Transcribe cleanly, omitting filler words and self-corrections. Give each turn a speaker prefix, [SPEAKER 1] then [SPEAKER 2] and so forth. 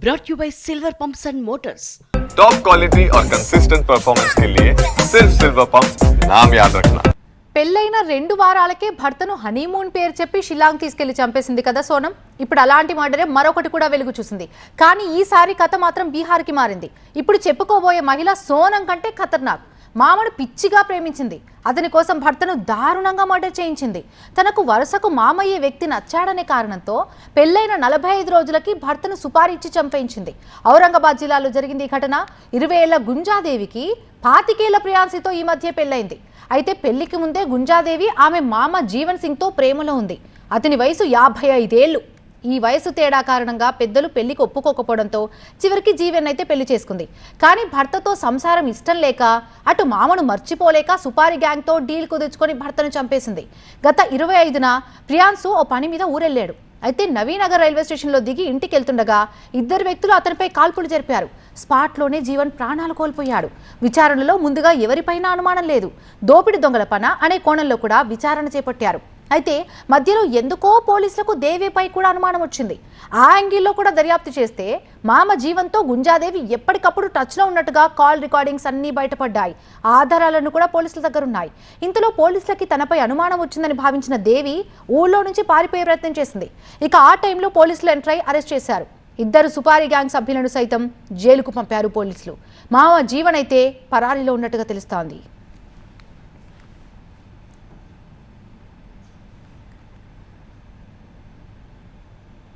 [SPEAKER 1] brought you by Silver Pumps and Motors.
[SPEAKER 2] Top quality और consistent performance के लिए सिर्फ सिल्वर पंप्स नाम याद रखना.
[SPEAKER 3] పెళ్ళైన 2 వారాలకే భర్తను హనీమూన్ పేరు చెప్పి షిల్లాంగ్ తీసుకెళ్లి చంపేసింది కదా సోనం. ఇప్పుడు అలాంటి మర్డరే మరొకటి కూడా వెలుగు చూసింది. కానీ ఈసారి కథ మాత్రం బీహార్కి మారింది. ఇప్పుడు చెప్పుకోబోయే మహిళ సోనం కంటే ఖతర్నాక్. మామను పిచ్చిగా ప్రేమించింది. అతని కోసం భర్తను దారుణంగా మర్డర్ చేయించింది. తనకు వరుసకు మామయ్యే వ్యక్తి నచ్చాడనే కారణంతో పెళ్ళైన 45 రోజులకి భర్తను సుపారీ ఇచ్చి చంపేయించింది. ఔరంగాబాద్ జిల్లాలో జరిగింది ఈ ఘటన. 20 ఏళ్ల గుంజాదేవికి 25 ఏళ్ల ప్రియాంశితో ఈ మధ్య పెళ్ళైంది. అయితే పెళ్లికి ముందే గుంజాదేవి ఆమె మామ జీవన్ సింగ్తో ప్రేమలో ఉంది. అతని వయసు 55 ఏళ్లు. ఈ వయసు తేడా కారణంగా పెద్దలు పెళ్లికి ఒప్పుకోకపోవడంతో చివరికి జీవన్ అయితే పెళ్లి చేసుకుంది. కానీ భర్తతో సంసారం ఇష్టం లేక అటు మామను మర్చిపోలేక సుపారీ గ్యాంగ్తో డీల్ కుదుర్చుకొని భర్తను చంపేసింది. గత 25న ప్రియాంశు ఓ పని మీద ఊరెళ్ళాడు. అయితే నవీనగర్ రైల్వే స్టేషన్లో దిగి ఇంటికి వెళ్తుండగా 2 వ్యక్తులు అతనిపై కాల్పులు జరిపారు. స్పాట్లోనే జీవన్ ప్రాణాలు కోల్పోయాడు. విచారణలో ముందుగా ఎవరిపైనా అనుమానం లేదు. దోపిడి దొంగల పన అనే కోణంలో కూడా విచారణ చేపట్టారు. అయితే మధ్యలో ఎందుకో పోలీసులకు దేవిపై కూడా అనుమానం వచ్చింది. ఆ యాంగిల్లో కూడా దర్యాప్తు చేస్తే మామ జీవన్తో గుంజాదేవి ఎప్పటికప్పుడు టచ్లో ఉన్నట్టుగా కాల్ రికార్డింగ్స్ అన్నీ బయటపడ్డాయి. ఆధారాలను కూడా పోలీసుల దగ్గర ఉన్నాయి. ఇంతలో పోలీసులకి తనపై అనుమానం వచ్చిందని భావించిన దేవి ఊళ్ళో నుంచి పారిపోయే ప్రయత్నం చేసింది. ఇక ఆ టైంలో పోలీసులు ఎంటర్ అయి అరెస్ట్ చేశారు. 2 సుపారీ గ్యాంగ్ సభ్యులను సైతం జైలుకు పంపారు పోలీసులు. మామ జీవన్ అయితే పరారీలో ఉన్నట్టుగా తెలుస్తోంది.